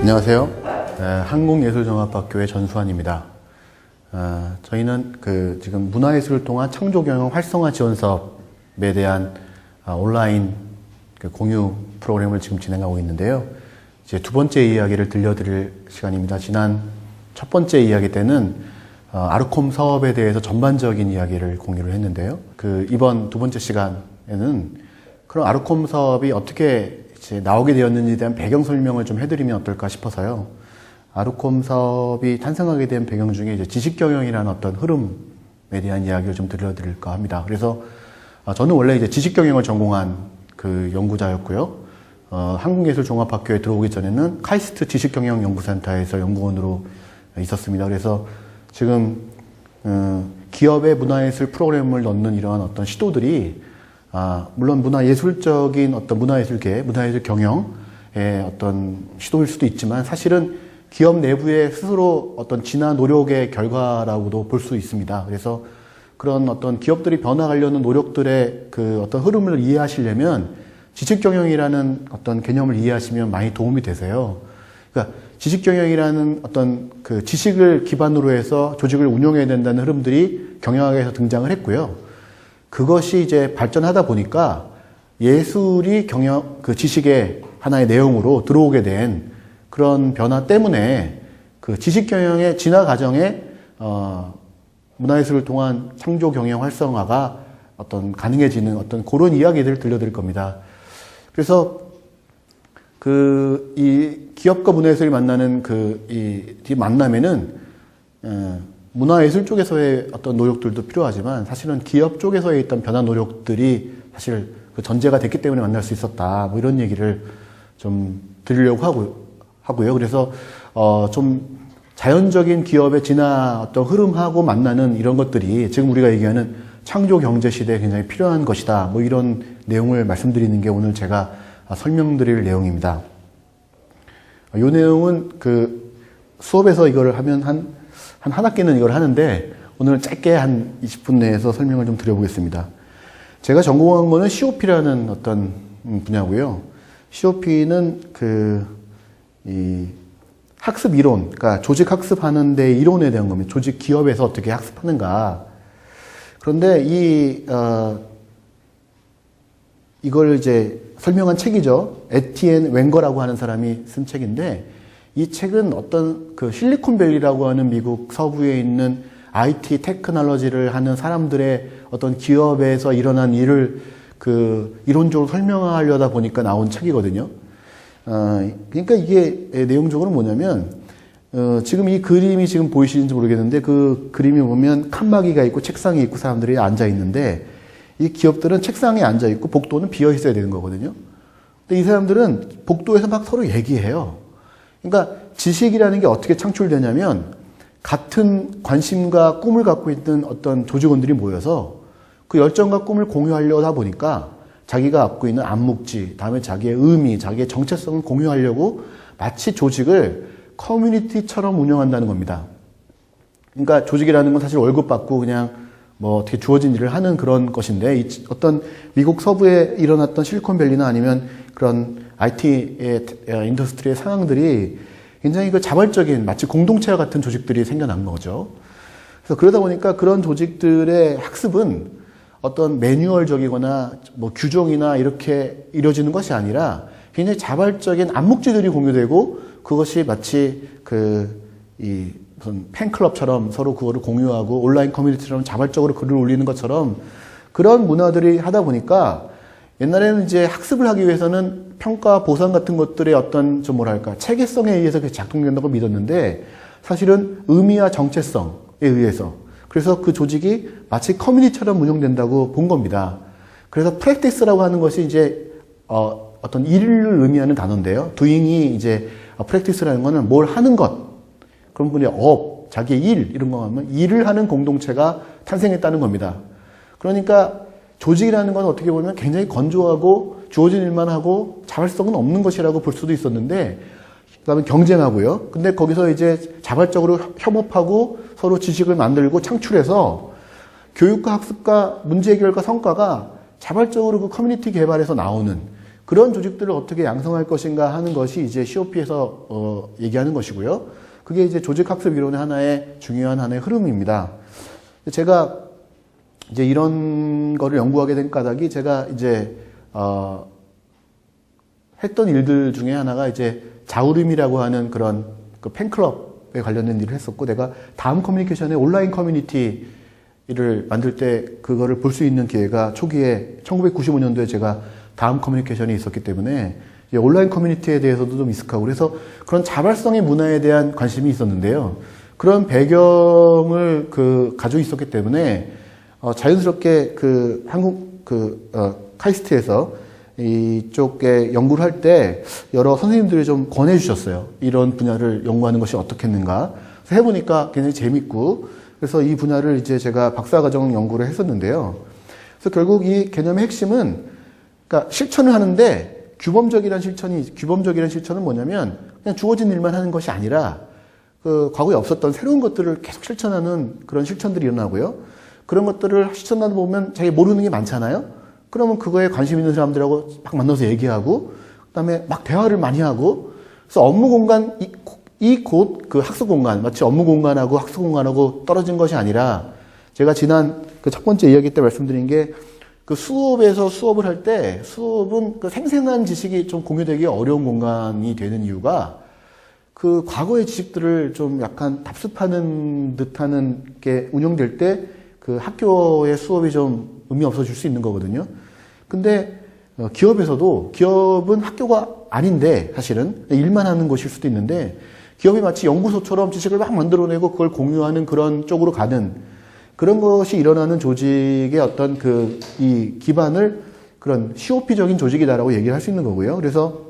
안녕하세요. 한국예술종합학교의 전수환입니다. 저희는 지금 문화예술을 통한 창조경영 활성화 지원 사업에 대한 온라인 공유 프로그램을 지금 진행하고 있는데요. 이제 두 번째 이야기를 들려드릴 시간입니다. 지난 첫 번째 이야기 때는 아르콤 사업에 대해서 전반적인 이야기를 공유를 했는데요. 이번 두 번째 시간에는 그런 아르콤 사업이 어떻게 이제 나오게 되었는지에 대한 배경 설명을 좀 해드리면 어떨까 싶어서요. 아르콤 사업이 탄생하게 된 배경 중에 이제 지식경영이라는 어떤 흐름에 대한 이야기를 좀 들려드릴까 합니다. 그래서 저는 원래 이제 지식경영을 전공한 연구자였고요. 한국예술종합학교에 들어오기 전에는 카이스트 지식경영연구센터에서 연구원으로 있었습니다. 그래서 지금 기업의 문화예술 프로그램을 넣는 이러한 어떤 시도들이 물론 문화예술적인 어떤 문화예술계, 문화예술 경영의 어떤 시도일 수도 있지만 사실은 기업 내부에 스스로 어떤 진화 노력의 결과라고도 볼 수 있습니다. 그래서 그런 어떤 기업들이 변화하려는 노력들의 어떤 흐름을 이해하시려면 지식경영이라는 어떤 개념을 이해하시면 많이 도움이 되세요. 그러니까 지식경영이라는 어떤 지식을 기반으로 해서 조직을 운영해야 된다는 흐름들이 경영학에서 등장을 했고요. 그것이 이제 발전하다 보니까 예술이 지식의 하나의 내용으로 들어오게 된 그런 변화 때문에 지식경영의 진화 과정에 문화예술을 통한 창조 경영 활성화가 가능해지는 그런 이야기들을 들려드릴 겁니다. 그래서 이 기업과 문화예술이 만나는 이 만남에는 문화예술 쪽에서의 어떤 노력들도 필요하지만 사실은 기업 쪽에서의 있던 변화 노력들이 사실 전제가 됐기 때문에 만날 수 있었다. 뭐 이런 얘기를 좀 드리려고 하고요. 그래서 좀 자연적인 기업의 진화 어떤 흐름하고 만나는 이런 것들이 지금 우리가 얘기하는 창조 경제 시대에 굉장히 필요한 것이다. 뭐 이런 내용을 말씀드리는 게 오늘 제가 설명드릴 내용입니다. 이 내용은 수업에서 이거를 하면 한 학기는 이걸 하는데 오늘 짧게 한 20분 내에서 설명을 좀 드려보겠습니다. 제가 전공한 거는 COP라는 어떤 분야고요. COP는 이 학습 이론, 그러니까 조직 학습하는 데 이론에 대한 겁니다. 조직 기업에서 어떻게 학습하는가. 그런데 이걸 이제 설명한 책이죠. 에티엔 웸거라고 하는 사람이 쓴 책인데 이 책은 어떤 실리콘밸리라고 하는 미국 서부에 있는 IT 테크놀로지를 하는 사람들의 어떤 기업에서 일어난 일을 이론적으로 설명하려다 보니까 나온 책이거든요. 그러니까 이게 내용적으로 뭐냐면, 지금 이 그림이 지금 보이시는지 모르겠는데 그 그림이 보면 칸막이가 있고 책상이 있고 사람들이 앉아 있는데 이 기업들은 책상에 앉아 있고 복도는 비어 있어야 되는 거거든요. 근데 이 사람들은 복도에서 막 서로 얘기해요. 그러니까 지식이라는 게 어떻게 창출되냐면 같은 관심과 꿈을 갖고 있는 어떤 조직원들이 모여서 그 열정과 꿈을 공유하려다 보니까 자기가 갖고 있는 암묵지, 다음에 자기의 의미, 자기의 정체성을 공유하려고 마치 조직을 커뮤니티처럼 운영한다는 겁니다. 그러니까 조직이라는 건 사실 월급 받고 그냥 뭐 어떻게 주어진 일을 하는 그런 것인데 어떤 미국 서부에 일어났던 실리콘밸리나 아니면 그런 IT 인더스트리의 상황들이 굉장히 자발적인 마치 공동체와 같은 조직들이 생겨난 거죠. 그래서 그러다 보니까 그런 조직들의 학습은 어떤 매뉴얼적이거나 뭐 규정이나 이렇게 이루어지는 것이 아니라 굉장히 자발적인 암묵지들이 공유되고 그것이 마치 무슨 팬클럽처럼 서로 그거를 공유하고 온라인 커뮤니티처럼 자발적으로 글을 올리는 것처럼 그런 문화들이 하다 보니까 옛날에는 이제 학습을 하기 위해서는 평가, 보상 같은 것들의 어떤 체계성에 의해서 작동된다고 믿었는데 사실은 의미와 정체성에 의해서 그래서 그 조직이 마치 커뮤니티처럼 운영된다고 본 겁니다. 그래서 프랙티스라고 하는 것이 이제 어떤 일을 의미하는 단어인데요. doing이 이제 프랙티스라는 거는 뭘 하는 것. 그런 분이 자기의 일 이런 거 하면 일을 하는 공동체가 탄생했다는 겁니다. 그러니까 조직이라는 건 어떻게 보면 굉장히 건조하고 주어진 일만 하고 자발성은 없는 것이라고 볼 수도 있었는데 그다음에 경쟁하고요. 근데 거기서 이제 자발적으로 협업하고 서로 지식을 만들고 창출해서 교육과 학습과 문제 해결과 성과가 자발적으로 그 커뮤니티 개발에서 나오는 그런 조직들을 어떻게 양성할 것인가 하는 것이 이제 COP에서 얘기하는 것이고요. 그게 이제 조직학습 이론의 하나의 중요한 하나의 흐름입니다. 제가 이제 이런 거를 연구하게 된 까닭이 제가 이제 했던 일들 중에 하나가 이제 자우림이라고 하는 그런 그 팬클럽에 관련된 일을 했었고, 내가 다음 커뮤니케이션의 온라인 커뮤니티를 만들 때 그거를 볼 수 있는 기회가 초기에 1995년도에 제가 다음 커뮤니케이션이 있었기 때문에 이제 온라인 커뮤니티에 대해서도 좀 익숙하고, 그래서 그런 자발성의 문화에 대한 관심이 있었는데요. 그런 배경을 가지고 있었기 때문에 자연스럽게 한국 카이스트에서 이쪽에 연구를 할 때 여러 선생님들이 좀 권해 주셨어요. 이런 분야를 연구하는 것이 어떻겠는가. 그래서 해보니까 굉장히 재밌고, 그래서 이 분야를 이제 제가 박사과정 연구를 했었는데요. 그래서 결국 이 개념의 핵심은, 그러니까 실천을 하는데 규범적이란 실천은 뭐냐면 그냥 주어진 일만 하는 것이 아니라 과거에 없었던 새로운 것들을 계속 실천하는 그런 실천들이 일어나고요. 그런 것들을 실천하다 보면 자기 모르는 게 많잖아요. 그러면 그거에 관심 있는 사람들하고 막 만나서 얘기하고, 그다음에 막 대화를 많이 하고, 그래서 업무 공간, 곧 그 학습 공간, 마치 업무 공간하고 학습 공간하고 떨어진 것이 아니라, 제가 지난 그 첫 번째 이야기 때 말씀드린 게, 그 수업에서 수업을 할 때, 수업은 그 생생한 지식이 좀 공유되기 어려운 공간이 되는 이유가, 그 과거의 지식들을 좀 약간 답습하는 듯하는 게 운영될 때, 그 학교의 수업이 좀 의미 없어질 수 있는 거거든요. 근데 기업은 학교가 아닌데 사실은 일만 하는 곳일 수도 있는데, 기업이 마치 연구소처럼 지식을 막 만들어내고 그걸 공유하는 그런 쪽으로 가는 그런 것이 일어나는 조직의 어떤 이 기반을 그런 COP적인 조직이다라고 얘기를 할 수 있는 거고요. 그래서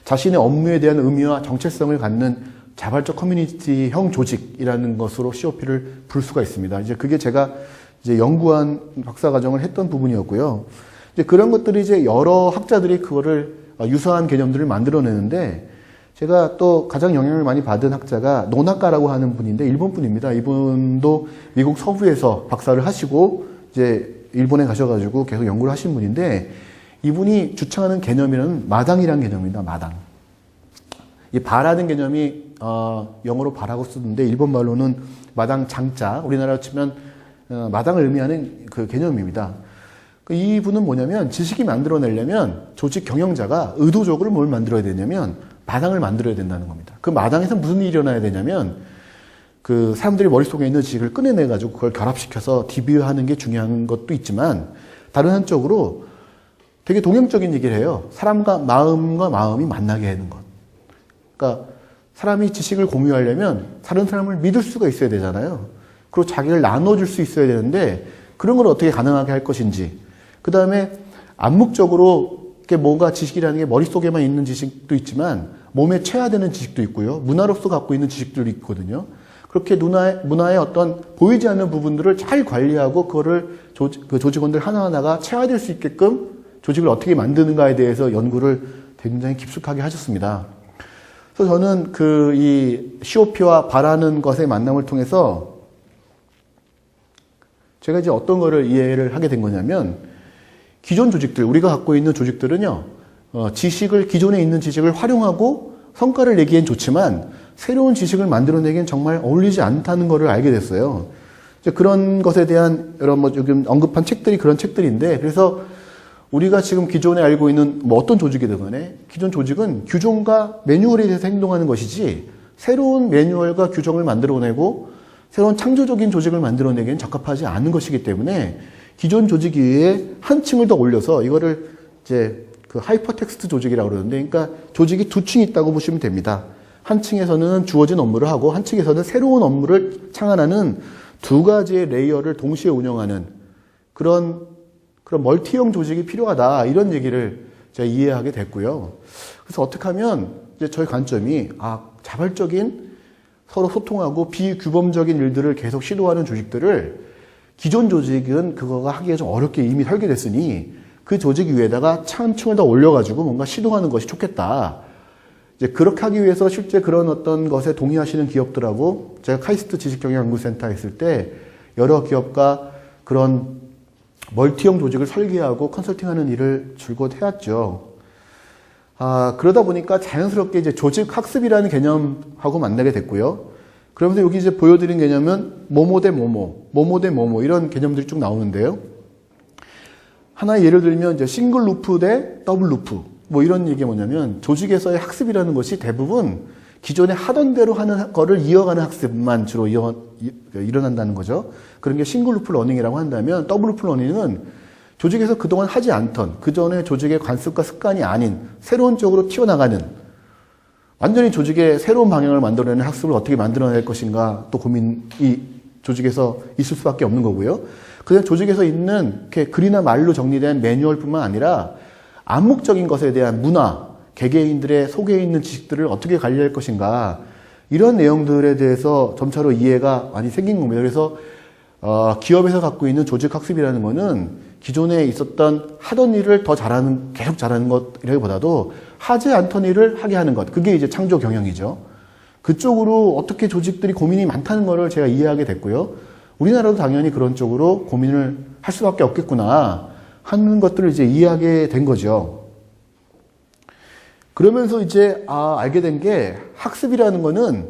자신의 업무에 대한 의미와 정체성을 갖는 자발적 커뮤니티형 조직이라는 것으로 COP를 부를 수가 있습니다. 이제 그게 제가 이제 연구한 박사과정을 했던 부분이었고요. 이제 그런 것들이 이제 여러 학자들이 그거를 유사한 개념들을 만들어내는데, 제가 또 가장 영향을 많이 받은 학자가 노나카라고 하는 분인데 일본 분입니다. 이분도 미국 서부에서 박사를 하시고 이제 일본에 가셔가지고 계속 연구를 하신 분인데, 이분이 주창하는 개념이란 마당이라는 개념입니다. 마당. 이 바라는 개념이 영어로 바라고 쓰는데 일본 말로는 마당 장자, 우리나라로 치면 마당을 의미하는 그 개념입니다. 이분은 뭐냐면 지식이 만들어내려면 조직 경영자가 의도적으로 뭘 만들어야 되냐면 마당을 만들어야 된다는 겁니다. 그 마당에서 무슨 일이 일어나야 되냐면 그 사람들이 머릿속에 있는 지식을 꺼내내가지고 그걸 결합시켜서 DB화하는 게 중요한 것도 있지만, 다른 한쪽으로 되게 동형적인 얘기를 해요. 사람과 마음이 만나게 하는 것. 그러니까 사람이 지식을 공유하려면 다른 사람을 믿을 수가 있어야 되잖아요. 그리고 자기를 나눠줄 수 있어야 되는데, 그런 걸 어떻게 가능하게 할 것인지. 그 다음에 암묵적으로 뭔가 지식이라는 게 머릿속에만 있는 지식도 있지만 몸에 체화되는 지식도 있고요. 문화로서 갖고 있는 지식들도 있거든요. 그렇게 문화의 어떤 보이지 않는 부분들을 잘 관리하고 그거를 그 조직원들 하나하나가 체화될 수 있게끔 조직을 어떻게 만드는가에 대해서 연구를 굉장히 깊숙하게 하셨습니다. 그래서 저는 이 COP와 바라는 것의 만남을 통해서 제가 이제 어떤 거를 이해를 하게 된 거냐면, 기존 조직들, 우리가 갖고 있는 조직들은요, 기존에 있는 지식을 활용하고 성과를 내기엔 좋지만 새로운 지식을 만들어내기엔 정말 어울리지 않다는 것을 알게 됐어요. 이제 그런 것에 대한 여러 요즘 언급한 책들이 그런 책들인데, 그래서 우리가 지금 기존에 알고 있는 어떤 조직이든 간에 기존 조직은 규정과 매뉴얼에 대해서 행동하는 것이지, 새로운 매뉴얼과 규정을 만들어내고 새로운 창조적인 조직을 만들어내기엔 적합하지 않은 것이기 때문에 기존 조직 위에 한 층을 더 올려서 이거를 이제 그 하이퍼텍스트 조직이라고 그러는데, 그러니까 조직이 두 층이 있다고 보시면 됩니다. 한 층에서는 주어진 업무를 하고 한 층에서는 새로운 업무를 창안하는 두 가지의 레이어를 동시에 운영하는 그런 멀티형 조직이 필요하다, 이런 얘기를 제가 이해하게 됐고요. 그래서 어떻게 하면 이제 저희 관점이 자발적인 서로 소통하고 비규범적인 일들을 계속 시도하는 조직들을, 기존 조직은 그거가 하기가 좀 어렵게 이미 설계됐으니 그 조직 위에다가 한 층을 더 올려가지고 뭔가 시도하는 것이 좋겠다. 이제 그렇게 하기 위해서 실제 그런 어떤 것에 동의하시는 기업들하고 제가 카이스트 지식경영연구센터에 있을 때 여러 기업과 그런 멀티형 조직을 설계하고 컨설팅하는 일을 줄곧 해왔죠. 그러다 보니까 자연스럽게 이제 조직 학습이라는 개념하고 만나게 됐고요. 그러면서 여기 이제 보여드린 개념은 뭐뭐 대 뭐뭐, 뭐뭐 대 뭐뭐 이런 개념들이 쭉 나오는데요. 하나의 예를 들면 이제 싱글 루프 대 더블 루프 뭐 이런 얘기가 뭐냐면 조직에서의 학습이라는 것이 대부분 기존에 하던 대로 하는 거를 이어가는 학습만 주로 일어난다는 거죠. 그런 게 싱글 루프 러닝이라고 한다면 더블 루프 러닝은 조직에서 그동안 하지 않던 그전에 조직의 관습과 습관이 아닌 새로운 쪽으로 튀어나가는 완전히 조직의 새로운 방향을 만들어내는 학습을 어떻게 만들어낼 것인가 또 고민이 조직에서 있을 수밖에 없는 거고요. 그냥 조직에서 있는 이렇게 글이나 말로 정리된 매뉴얼뿐만 아니라 암묵적인 것에 대한 문화, 개개인들의 속에 있는 지식들을 어떻게 관리할 것인가 이런 내용들에 대해서 점차로 이해가 많이 생긴 겁니다. 그래서 기업에서 갖고 있는 조직 학습이라는 거는 기존에 있었던 하던 일을 더 잘하는, 계속 잘하는 것이라기보다도 하지 않던 일을 하게 하는 것. 그게 이제 창조 경영이죠. 그쪽으로 어떻게 조직들이 고민이 많다는 거를 제가 이해하게 됐고요. 우리나라도 당연히 그런 쪽으로 고민을 할 수밖에 없겠구나 하는 것들을 이제 이해하게 된 거죠. 그러면서 이제 알게 된 게 학습이라는 거는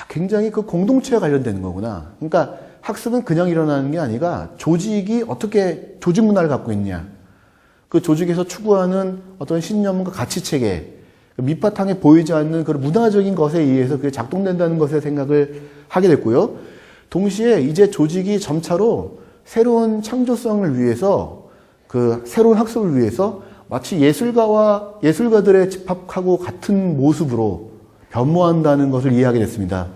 굉장히 그 공동체와 관련되는 거구나. 그러니까 학습은 그냥 일어나는 게 아니라 조직이 어떻게 조직 문화를 갖고 있냐. 그 조직에서 추구하는 어떤 신념과 가치 체계, 밑바탕에 보이지 않는 그런 문화적인 것에 의해서 그게 작동된다는 것에 생각을 하게 됐고요. 동시에 이제 조직이 점차로 새로운 창조성을 위해서 그 새로운 학습을 위해서 마치 예술가들의 집합하고 같은 모습으로 변모한다는 것을 이해하게 됐습니다.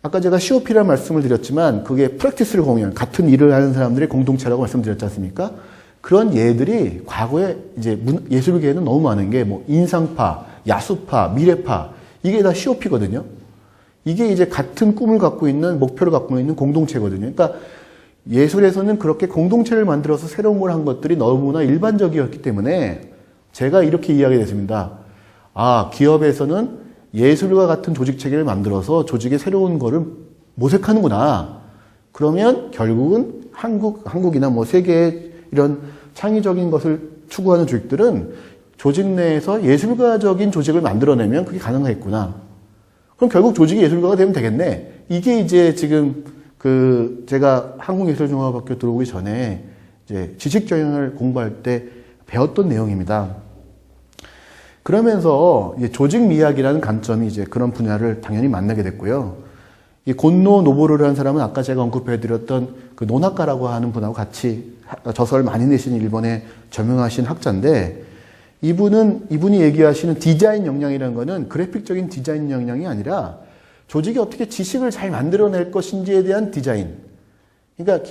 아까 제가 COP라는 말씀을 드렸지만 그게 프랙티스를 공유한 같은 일을 하는 사람들의 공동체라고 말씀드렸지 않습니까? 그런 예들이 과거에 이제 예술계에는 너무 많은 게 뭐 인상파, 야수파, 미래파 이게 다 COP거든요. 이게 이제 같은 꿈을 갖고 있는 목표를 갖고 있는 공동체거든요. 그러니까 예술에서는 그렇게 공동체를 만들어서 새로운 걸 한 것들이 너무나 일반적이었기 때문에 제가 이렇게 이해하게 됐습니다. 기업에서는 예술과 같은 조직 체계를 만들어서 조직의 새로운 거를 모색하는구나. 그러면 결국은 한국이나 뭐 세계의 이런 창의적인 것을 추구하는 조직들은 조직 내에서 예술가적인 조직을 만들어내면 그게 가능하겠구나. 그럼 결국 조직이 예술가가 되면 되겠네. 이게 이제 지금 제가 한국예술종합학교 들어오기 전에 이제 지식경영을 공부할 때 배웠던 내용입니다. 그러면서 조직 미학이라는 관점이 이제 그런 분야를 당연히 만나게 됐고요. 이 곤노 노보루라는 사람은 아까 제가 언급해드렸던 그 논학가라고 하는 분하고 같이 저서를 많이 내신 일본의 저명하신 학자인데 이분이 얘기하시는 디자인 역량이라는 거는 그래픽적인 디자인 역량이 아니라 조직이 어떻게 지식을 잘 만들어낼 것인지에 대한 디자인. 그러니까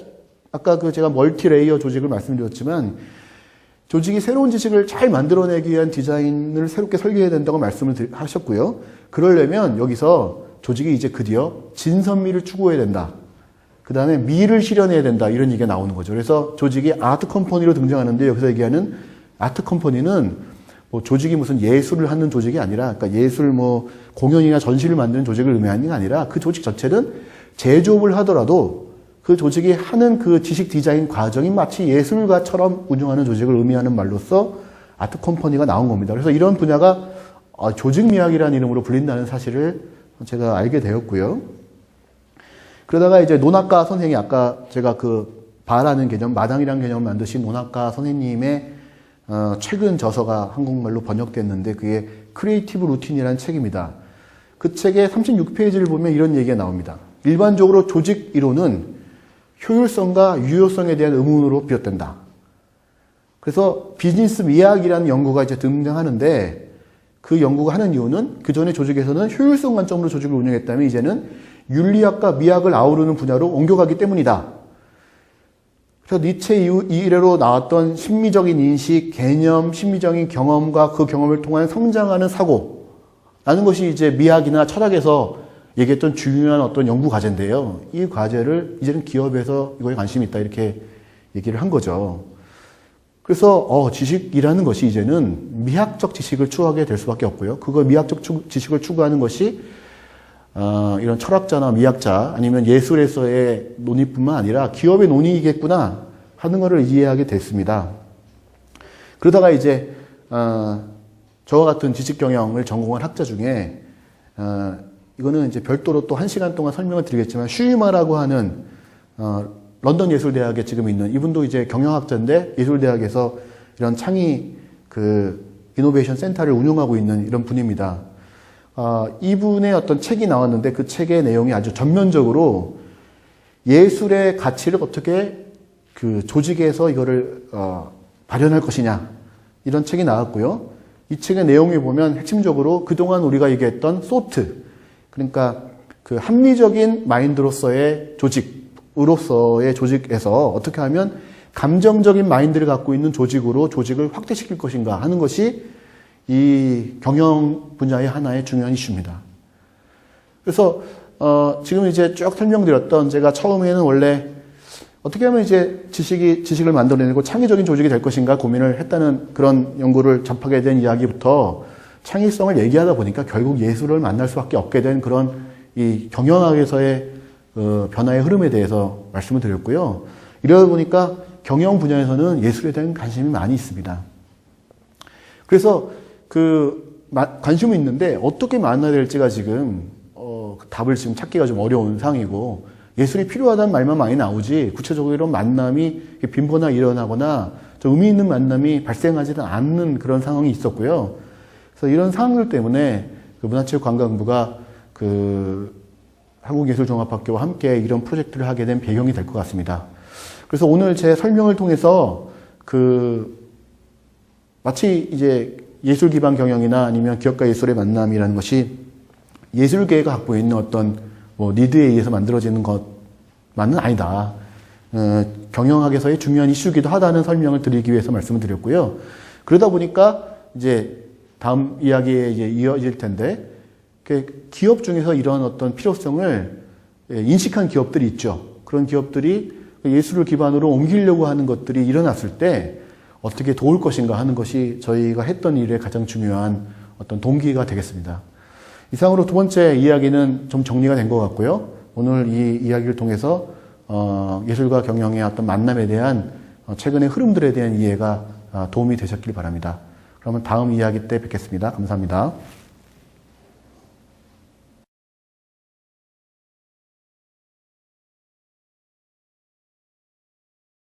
아까 제가 멀티레이어 조직을 말씀드렸지만 조직이 새로운 지식을 잘 만들어내기 위한 디자인을 새롭게 설계해야 된다고 말씀을 하셨고요. 그러려면 여기서 조직이 이제 드디어 진선미를 추구해야 된다. 그 다음에 미를 실현해야 된다. 이런 얘기가 나오는 거죠. 그래서 조직이 아트 컴퍼니로 등장하는데 여기서 얘기하는 아트 컴퍼니는 뭐 조직이 무슨 예술을 하는 조직이 아니라 그러니까 예술 공연이나 전시를 만드는 조직을 의미하는 게 아니라 그 조직 자체는 제조업을 하더라도 그 조직이 하는 그 지식 디자인 과정이 마치 예술가처럼 운영하는 조직을 의미하는 말로써 아트 컴퍼니가 나온 겁니다. 그래서 이런 분야가 조직미학이라는 이름으로 불린다는 사실을 제가 알게 되었고요. 그러다가 이제 논학가 선생이 아까 제가 바라는 개념, 마당이라는 개념을 만드신 논학가 선생님의 최근 저서가 한국말로 번역됐는데 그게 크리에이티브 루틴이라는 책입니다. 그 책의 36페이지를 보면 이런 얘기가 나옵니다. 일반적으로 조직 이론은 효율성과 유효성에 대한 의문으로 비롯된다. 그래서 비즈니스 미학이라는 연구가 이제 등장하는데 그 연구가 하는 이유는 그전에 조직에서는 효율성 관점으로 조직을 운영했다면 이제는 윤리학과 미학을 아우르는 분야로 옮겨가기 때문이다. 그래서 니체 이래로 나왔던 심미적인 인식, 개념, 심미적인 경험과 그 경험을 통한 성장하는 사고라는 것이 이제 미학이나 철학에서 얘기했던 중요한 어떤 연구 과제인데요. 이 과제를 이제는 기업에서 이거에 관심이 있다 이렇게 얘기를 한 거죠. 그래서 지식이라는 것이 이제는 미학적 지식을 추구하게 될 수밖에 없고요. 그거 미학적 지식을 추구하는 것이 이런 철학자나 미학자 아니면 예술에서의 논의뿐만 아니라 기업의 논의이겠구나 하는 것을 이해하게 됐습니다. 그러다가 이제 저와 같은 지식경영을 전공한 학자 중에 이거는 이제 별도로 또 1시간 동안 설명을 드리겠지만 슈이마라고 하는 런던 예술대학에 지금 있는 이분도 이제 경영학자인데 예술대학에서 이런 창의 이노베이션 센터를 운영하고 있는 이런 분입니다. 이분의 어떤 책이 나왔는데 그 책의 내용이 아주 전면적으로 예술의 가치를 어떻게 조직에서 이거를 발현할 것이냐 이런 책이 나왔고요. 이 책의 내용에 보면 핵심적으로 그동안 우리가 얘기했던 소트 그러니까 합리적인 마인드로서의 조직으로서의 조직에서 어떻게 하면 감정적인 마인드를 갖고 있는 조직으로 조직을 확대시킬 것인가 하는 것이 이 경영 분야의 하나의 중요한 이슈입니다. 그래서 지금 이제 쭉 설명드렸던 제가 처음에는 원래 어떻게 하면 이제 지식을 만들어내고 창의적인 조직이 될 것인가 고민을 했다는 그런 연구를 접하게 된 이야기부터 창의성을 얘기하다 보니까 결국 예술을 만날 수밖에 없게 된 그런 이 경영학에서의 변화의 흐름에 대해서 말씀을 드렸고요. 이러다 보니까 경영 분야에서는 예술에 대한 관심이 많이 있습니다. 그래서 관심이 있는데 어떻게 만나야 될지가 지금 답을 지금 찾기가 좀 어려운 상황이고 예술이 필요하다는 말만 많이 나오지 구체적으로 이런 만남이 빈번하게 일어나거나 좀 의미 있는 만남이 발생하지는 않는 그런 상황이 있었고요. 그래서 이런 상황들 때문에 문화체육관광부가 한국예술종합학교와 함께 이런 프로젝트를 하게 된 배경이 될 것 같습니다. 그래서 오늘 제 설명을 통해서 마치 이제 예술 기반 경영이나 아니면 기업과 예술의 만남이라는 것이 예술계가 갖고 있는 어떤 니드에 의해서 만들어지는 것만은 아니다. 경영학에서의 중요한 이슈기도 하다는 설명을 드리기 위해서 말씀을 드렸고요. 그러다 보니까 이제 다음 이야기에 이제 이어질 텐데 기업 중에서 이런 어떤 필요성을 인식한 기업들이 있죠. 그런 기업들이 예술을 기반으로 옮기려고 하는 것들이 일어났을 때 어떻게 도울 것인가 하는 것이 저희가 했던 일의 가장 중요한 어떤 동기가 되겠습니다. 이상으로 두 번째 이야기는 좀 정리가 된 것 같고요. 오늘 이 이야기를 통해서 예술과 경영의 어떤 만남에 대한 최근의 흐름들에 대한 이해가 도움이 되셨길 바랍니다. 그러면 다음 이야기 때 뵙겠습니다. 감사합니다.